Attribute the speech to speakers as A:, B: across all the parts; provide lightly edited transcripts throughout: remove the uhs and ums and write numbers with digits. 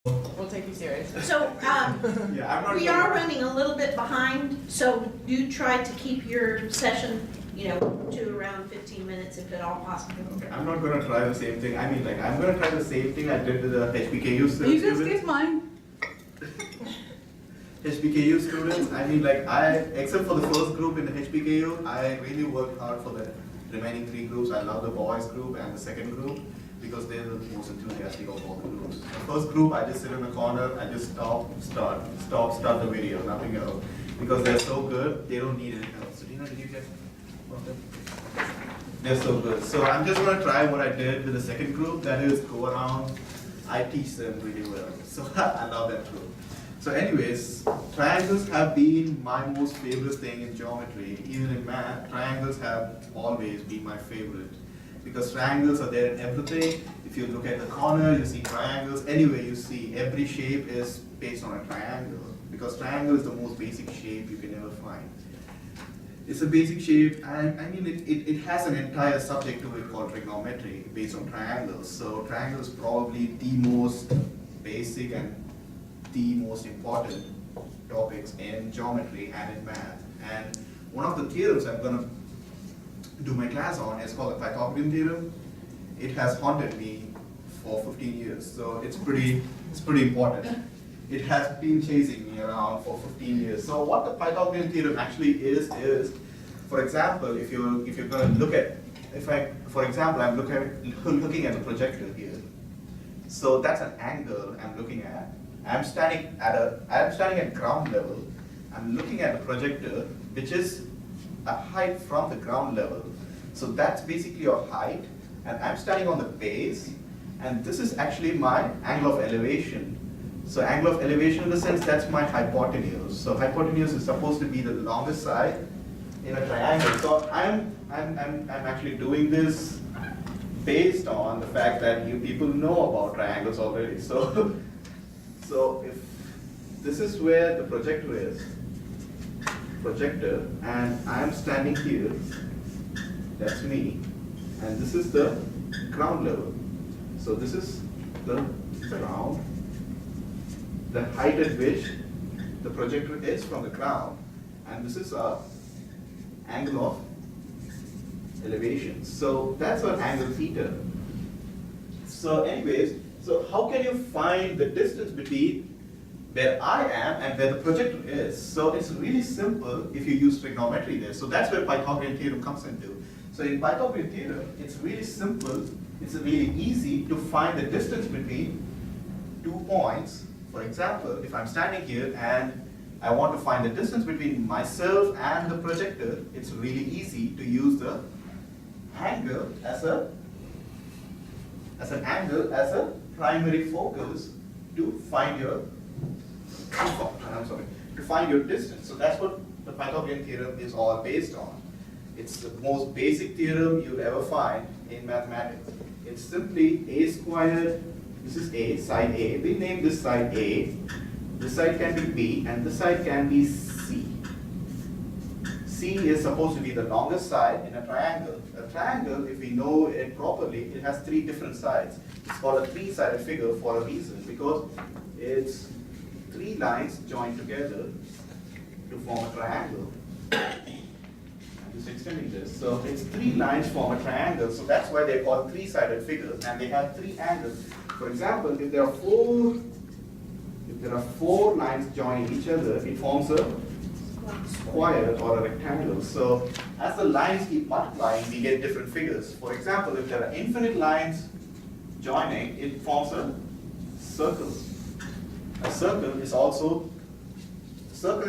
A: We'll take you serious.
B: So,
C: Yeah, I'm not.
B: we are running a little bit behind, so do try to keep your session, to around 15 minutes if at all possible.
C: Okay, I'm not gonna try the same thing. I mean, like, I'm gonna try the same thing I did with the HPKU students.
A: You can skip mine.
C: HPKU students, I mean, like, except for the first group in the HPKU, I really worked hard for the remaining 3 groups. I love the boys group and the second group because they're the most enthusiastic of all the groups. The first group, I just sit in the corner, I just start the video, nothing else. Because they're so good, they don't need anything else. So, Dina, did you get one of them? They're so good. So I'm just gonna try what I did with the second group, that is go around, I teach them really well. So I love that group. So anyways, triangles have been my most favorite thing in geometry. Even in math, triangles have always been my favorite. Because triangles are there in everything. If you look at the corner, you see triangles. Anywhere you see, every shape is based on a triangle. Because triangle is the most basic shape you can ever find. It's a basic shape, and I mean, it has an entire subject to it called trigonometry based on triangles. So triangle is probably the most basic and the most important topics in geometry and in math. And one of the theorems I'm going to do my class on is called the Pythagorean theorem. It has haunted me for 15 years, so it's pretty important. It has been chasing me around for 15 years. So what the Pythagorean theorem actually is, for example, if you're going to look at, for example, I'm looking at the projector here. So that's an angle I'm looking at. I'm standing at ground level. I'm looking at the projector, which is a height from the ground level. So that's basically your height, and I'm standing on the base, and this is actually my angle of elevation. So angle of elevation, in the sense, that's my hypotenuse. So hypotenuse is supposed to be the longest side in a triangle. So I'm actually doing this based on the fact that you people know about triangles already. So if this is where the projector is, and I am standing here, that's me, and this is the ground level. So this is the ground, the height at which the projector is from the ground, and this is our angle of elevation. So that's our angle theta. So anyways, so how can you find the distance between where I am and where the projector is? So it's really simple if you use trigonometry there. So that's where Pythagorean theorem comes into. So in Pythagorean theorem, it's really simple, it's really easy to find the distance between 2 points. For example, if I'm standing here and I want to find the distance between myself and the projector, it's really easy to use the angle as a primary focus to find your distance. So that's what the Pythagorean theorem is all based on. It's the most basic theorem you'll ever find in mathematics. It's simply a squared. This is A, side A. We name this side A. This side can be B, and this side can be C. C is supposed to be the longest side in a triangle. A triangle, if we know it properly, it has 3 different sides. It's called a 3-sided figure for a reason, because it's 3 lines joined together to form a triangle. I'm just extending this. So it's 3 lines form a triangle, so that's why they're called 3-sided figures, and they have 3 angles. For example, if there are 4 lines joining each other, it forms a square or a rectangle. So as the lines keep multiplying, we get different figures. For example, if there are infinite lines joining, it forms a circle. A circle is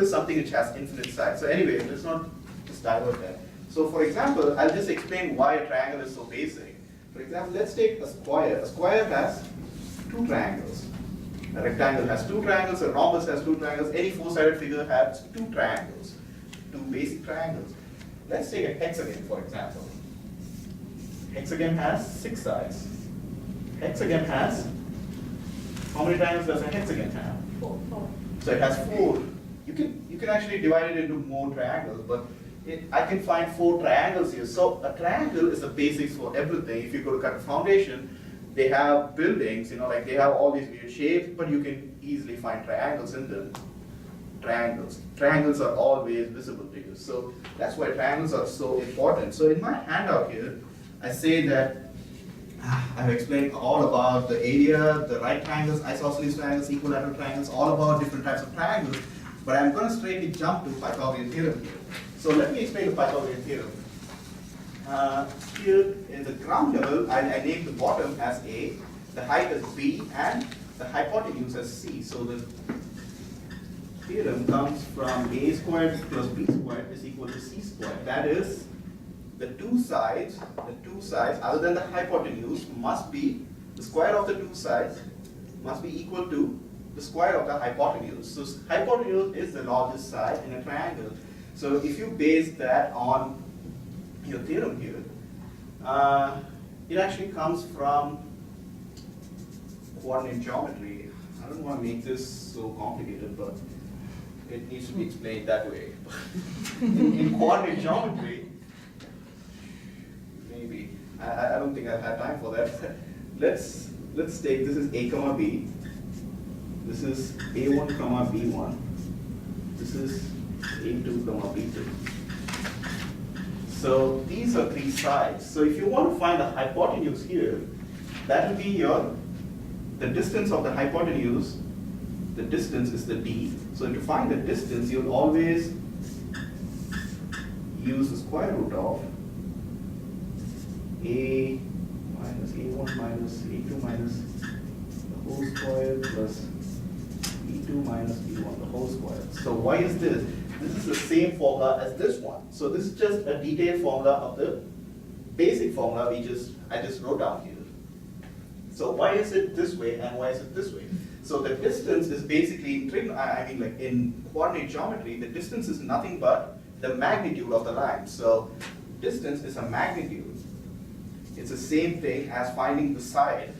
C: something which has infinite sides. So anyway, let's not just divert that. So for example, I'll just explain why a triangle is so basic. For example, let's take a square. A square has 2 triangles. A rectangle has 2 triangles, a rhombus has 2 triangles, any 4-sided figure has 2 triangles, 2 basic triangles. Let's take a hexagon, for example. Hexagon has 6 sides. Hexagon has, how many triangles does a hexagon have?
B: 4.
C: So it has 4. You can actually divide it into more triangles, but I can find 4 triangles here. So a triangle is the basics for everything. If you go to cut a foundation, they have buildings, like they have all these weird shapes, but you can easily find triangles in them. Triangles are always visible to you. So that's why triangles are so important. So in my handout here, I say that I've explained all about the area, the right triangles, isosceles triangles, equilateral triangles, all about different types of triangles. But I'm going to straightly jump to Pythagorean theorem here. So let me explain the Pythagorean theorem. Here in the ground level, I name the bottom as A, the height as B, and the hypotenuse as C. So the theorem comes from A squared plus B squared is equal to C squared. That is, the two sides other than the hypotenuse must be, the square of the two sides must be equal to the square of the hypotenuse. So hypotenuse is the largest side in a triangle. So if you base that on your theorem here, it actually comes from coordinate geometry. I don't want to make this so complicated, but it needs to be explained that way. in coordinate geometry, maybe, I don't think I've had time for that. Let's take, this is A comma B, this is A1 comma B1, this is A2 comma B2. So these are three sides. So if you want to find the hypotenuse here, that will be the distance of the hypotenuse. The distance is the d. So to find the distance, you'll always use the square root of a minus a1 minus a2 minus the whole square plus b2 minus b1 the whole square. So why is this? This is the same formula as this one. So this is just a detailed formula of the basic formula I just wrote down here. So why is it this way and why is it this way? So the distance is basically, in coordinate geometry, the distance is nothing but the magnitude of the line. So distance is a magnitude. It's the same thing as finding the side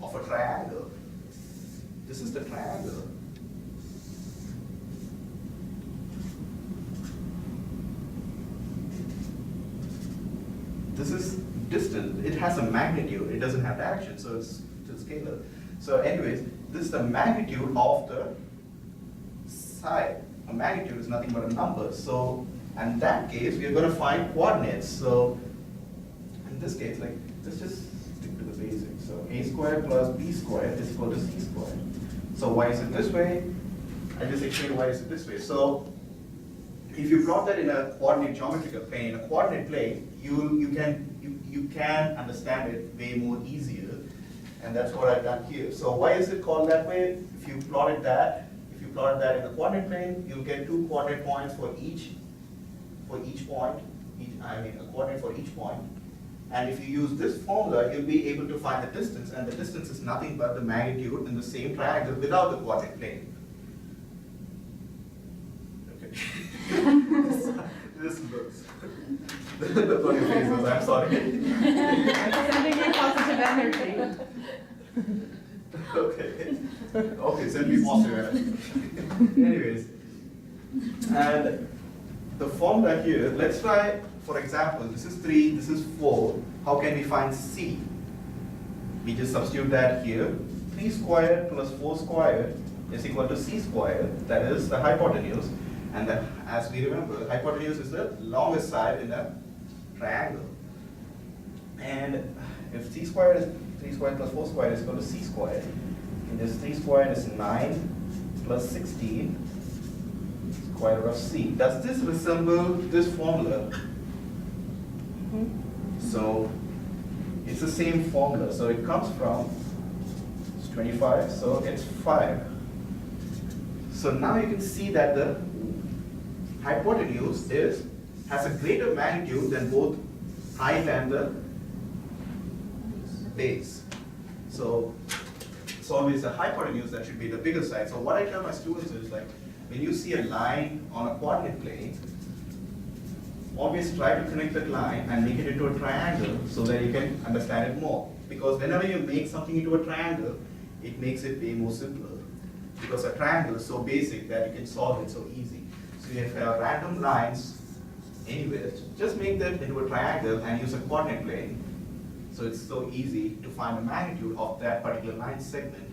C: of a triangle. This is the triangle. This is distance. It has a magnitude. It doesn't have action, so it's scalar. So anyways, this is the magnitude of the side. A magnitude is nothing but a number. So in that case, we are going to find coordinates. So in this case, let's just stick to the basics. So a squared plus b squared is equal to c squared. So why is it this way? I just explained why is it this way. So if you plot that in a coordinate geometrical plane, in a coordinate plane, you can understand it way more easier, and that's what I've done here. So why is it called that way? If you plotted that in the coordinate plane, you'll get two coordinate points for each point. A coordinate for each point. And if you use this formula, you'll be able to find the distance, and the distance is nothing but the magnitude in the same triangle without the coordinate plane. Okay. This looks. The funny faces, I'm sorry.
A: Sending you positive energy.
C: Okay, send me positive energy. Anyways, and the formula here, let's try, for example, this is 3, this is 4. How can we find C? We just substitute that here. 3 squared plus 4 squared is equal to C squared, that is the hypotenuse. And as we remember, the hypotenuse is the longest side in a triangle. And if C squared is 3 squared plus 4 squared is equal to C squared, and this 3 squared is 9 plus 16 square root of C. Does this resemble this formula? So it's the same formula. So it comes from, it's 25, so it's 5. So now you can see that the hypotenuse has a greater magnitude than both height and the base. So it's always the hypotenuse that should be the bigger side. So what I tell my students is, like, when you see a line on a coordinate plane, always try to connect that line and make it into a triangle so that you can understand it more. Because whenever you make something into a triangle, it makes it way more simpler. Because a triangle is so basic that you can solve it so easy. So if you have random lines anywhere, just make that into a triangle and use a coordinate plane. So it's so easy to find the magnitude of that particular line segment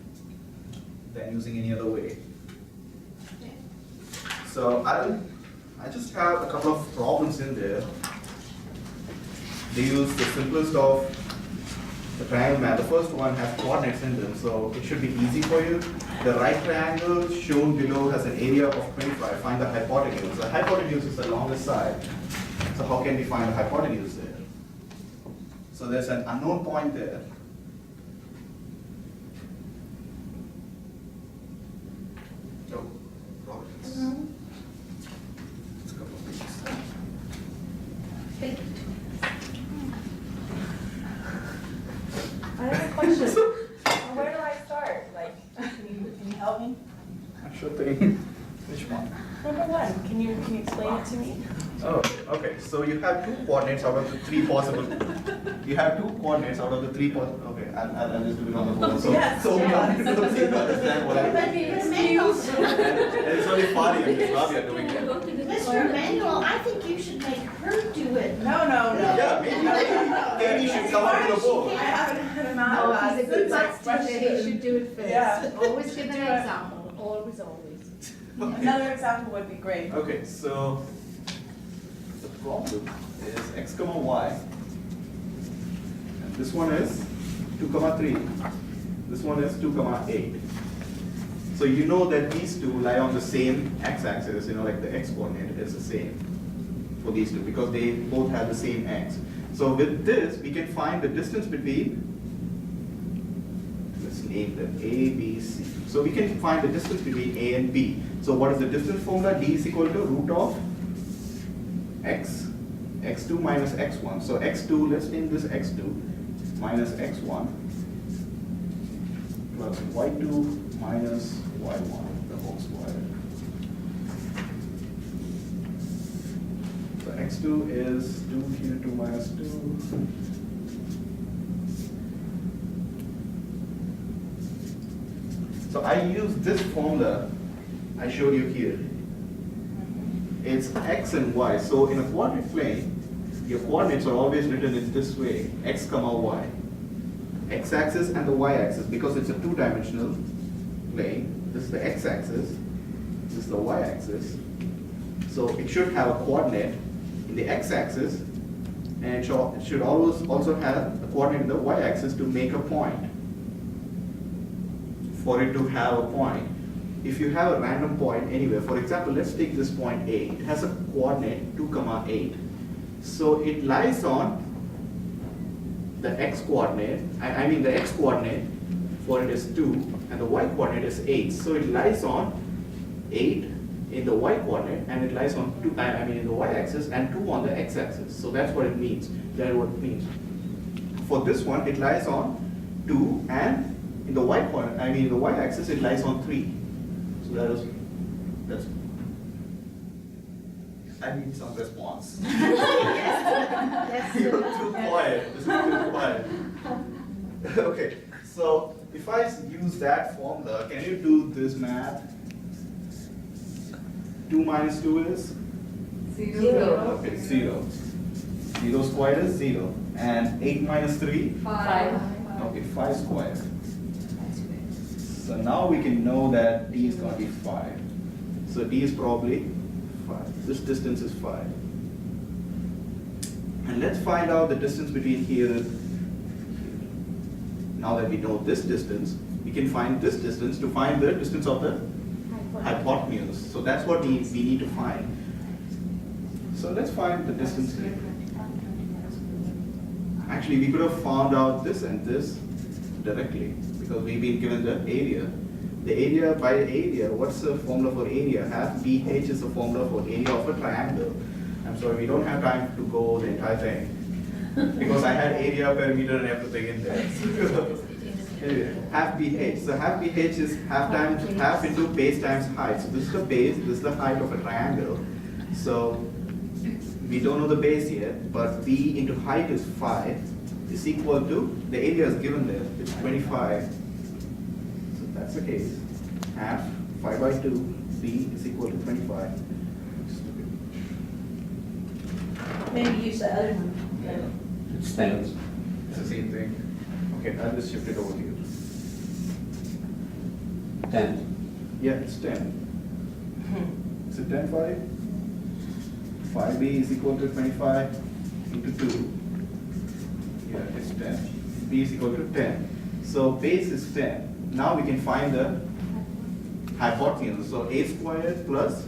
C: than using any other way. So I just have a couple of problems in there. They use the simplest of the triangle map. The first one has coordinates in them, so it should be easy for you. The right triangle shown below has an area of 25. Find the hypotenuse. The hypotenuse is the longest side. So how can we find the hypotenuse there? So there's an unknown point there. Oh, Providence. It's a couple of pages.
A: I have a question. Where do I start? Like, can you help me?
C: Sure thing. Which one?
A: Number one, can you explain it to me?
C: Oh, okay. So you have two coordinates out of the three possible. You have two coordinates out of the three possible. Okay, I'll just do it on the phone. So,
A: Yes,
C: so
A: yes.
C: you understand what I'm
B: But
C: doing.
B: Mr. Manuel,
C: And it's only funny and it's not yet doing it.
B: Mr. Manuel, I think you should make her do it.
A: No.
C: Yeah, maybe Katie should come up with a board.
A: I haven't had a math
D: Oh,
A: class.
D: he's a good
A: It's
D: math teacher, he
A: expression.
D: should do it first.
A: Yeah.
D: Always give an
A: Do it.
D: example, always.
A: Another example would be great.
C: Okay, so the problem is x comma y. And this one is 2 comma 3. This one is 2 comma 8. So you know that these two lie on the same x-axis, like the x-coordinate is the same for these two because they both have the same x. So with this, we can find the distance between, let's name them A, B, C. So we can find the distance between A and B. So what is the distance formula? D is equal to root of x, x2 minus x1. So x2, let's name this x2 minus x1 plus y2 minus y1, the whole square. So x2 is 2 here, 2 minus 2. So I use this formula I showed you here. It's x and y. So in a coordinate plane, your coordinates are always written in this way, x comma y. X-axis and the y-axis, because it's a two-dimensional plane. This is the x-axis, this is the y-axis. So it should have a coordinate in the x-axis, and it should always also have a coordinate in the y-axis to make a point. For it to have a point. If you have a random point anywhere, for example, let's take this point A. It has a coordinate 2 comma 8. So it lies on the x-coordinate, I mean the x-coordinate for it is 2 and the y-coordinate is 8. So it lies on 8 in the y-coordinate and it lies on 2, in the y-axis and 2 on the x-axis. So that's what it means. That's what it means. For this one, it lies on 2 and in the y-coordinate, in the y-axis, it lies on 3. So that's. I need some response. You're too quiet. This is too quiet. Okay, so if I use that formula, can you do this math? 2 minus 2 is?
D: 0.
C: Okay, 0. 0 squared is 0. And 8 minus 3?
D: 5.
C: Okay, 5 squared. So now we can know that D is going to be 5. So D is probably 5. This distance is 5. And let's find out the distance between here and here. Now that we know this distance, we can find this distance to find the distance of the hypotenuse. So that's what we need to find. So let's find the distance here. Actually, we could have found out this and this directly because we've been given the area. The area by area, what's the formula for area? Half BH is the formula for area of a triangle. I'm sorry, we don't have time to go the entire thing because I had area, perimeter and everything in there. Anyway, half BH. So half BH is half into base times height. So this is the base, this is the height of a triangle. So we don't know the base yet, but B into height is 5 is equal to, the area is given there, it's 25. So that's the case. Half 5 by 2, B is equal to 25.
B: Maybe use the other one.
C: It stands. It's the same thing. Okay, I'll just shift it over here.
E: 10.
C: Yeah, it's 10. Is it 10, 5? 5b is equal to 25 into 2. Yeah, it's 10. B is equal to 10. So base is 10. Now we can find the hypotenuse. So a squared plus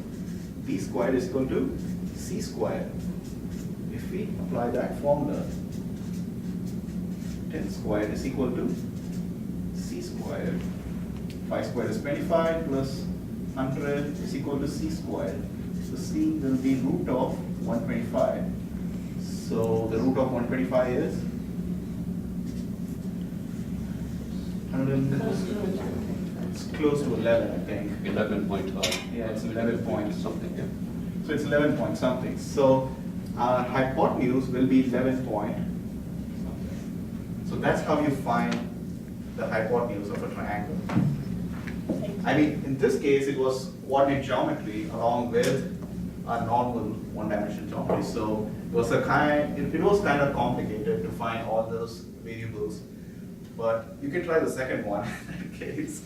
C: b squared is equal to c squared. If we apply that formula, 10 squared is equal to c squared. 5 squared is 25 plus 100 is equal to c squared. So c will be root of 125. So the root of 125 is 100. It's close to 11, I think.
E: 11.5.
C: Yeah, it's 11 point
E: something, yeah.
C: So it's 11 point something. So our hypotenuse will be 11 point something. So that's how you find the hypotenuse of a triangle. I mean, in this case, it was coordinate geometry along with a normal one-dimensional geometry. So it was it was kind of complicated to find all those variables. But you can try the second one in case.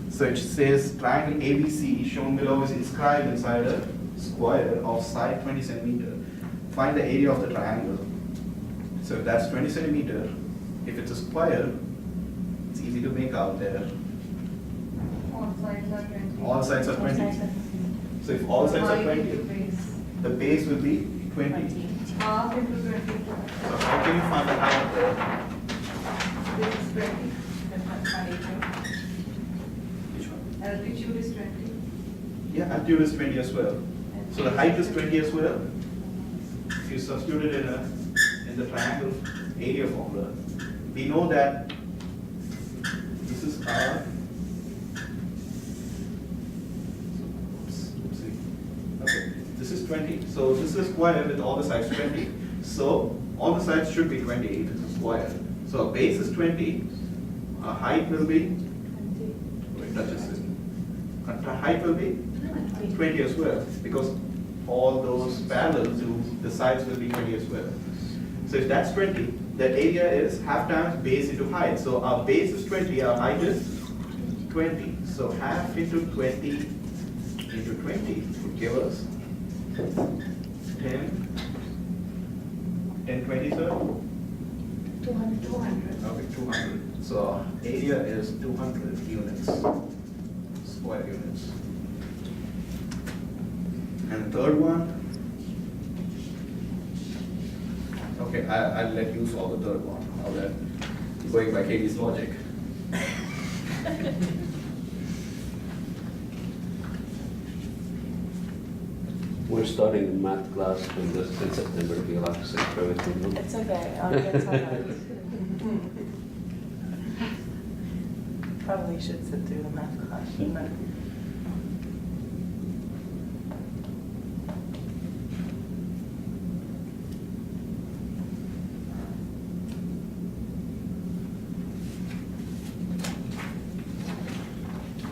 C: So it says triangle ABC shown below is inscribed inside a square of side 20 centimeter. Find the area of the triangle. So if that's 20 centimeter, if it's a square, it's easy to make out there.
D: All sides are 20.
C: All sides are 20. So if all sides are 20, the base will be 20.
D: Half into 20.
C: So how can you find the height there?
D: This is 20.
C: Which one?
D: Altitude is 20.
C: Yeah, altitude is 20 as well. So the height is 20 as well. If you substitute it in the triangle area formula, we know that this is our. Okay, this is 20. So this is square with all the sides 20. So all the sides should be 20 if it's a square. So a base is 20. A height will be. It touches it. A height will be 20 as well, because all those parallel to the sides will be 20 as well. So if that's 20, the area is half times base into height. So our base is 20, our height is 20. So half into 20 into 20 would give us 10, 20, sir?
A: 200.
C: Okay, 200. So area is 200 units, square units. And the third one, okay, I'll let you solve the third one. I'll let, going by Katie's logic.
E: We're starting in math class in September. We'll have to sit for everything.
A: It's okay, I'll get some. Probably should sit through the math class, shouldn't I?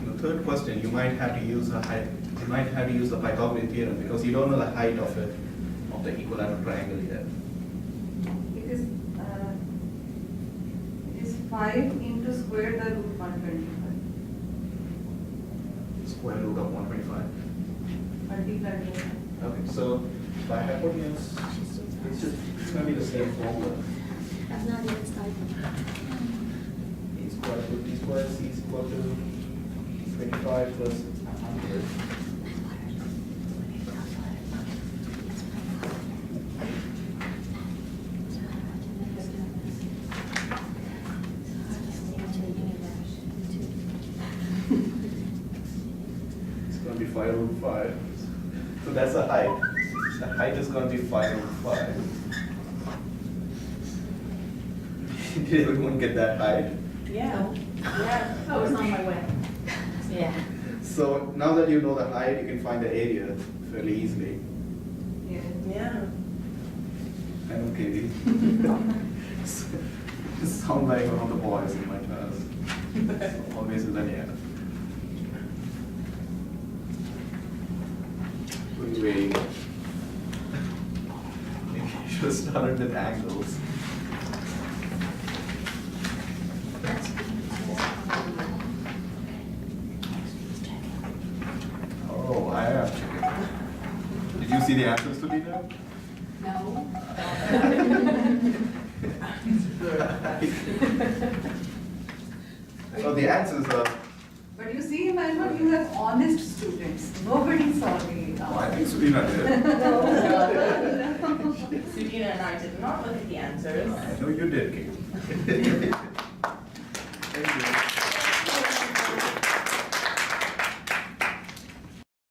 C: The third question, you might have to use the Pythagorean theorem because you don't know the height of the equilateral triangle yet.
D: It is 5 into square the root 125.
C: Square root of 125.
D: Multiplied by
C: Okay, so by hypotenuse, it's going to be the same formula.
B: I've not even started.
C: E squared plus B squared, C is equal to 25 plus 100. It's going to be 5 root 5. So that's the height. The height is going to be 5 root 5. Did everyone get that height?
A: Yeah. Yeah.
B: Oh, it's on my way. Yeah.
C: So now that you know the height, you can find the area fairly easily.
D: Yeah.
A: Yeah.
C: I know Katie. Sound like one of the boys in my class. Always with an yeah. Anyway, should have started with angles. Oh, I am checking. Did you see the answers to Dina?
D: No.
C: So the answers are,
D: But you see, Emmanuel, you have honest students. Nobody saw the.
C: oh, I think Sudhina did.
A: Sudhina and I did not look at the answers.
C: I know you did, Kate. Thank you.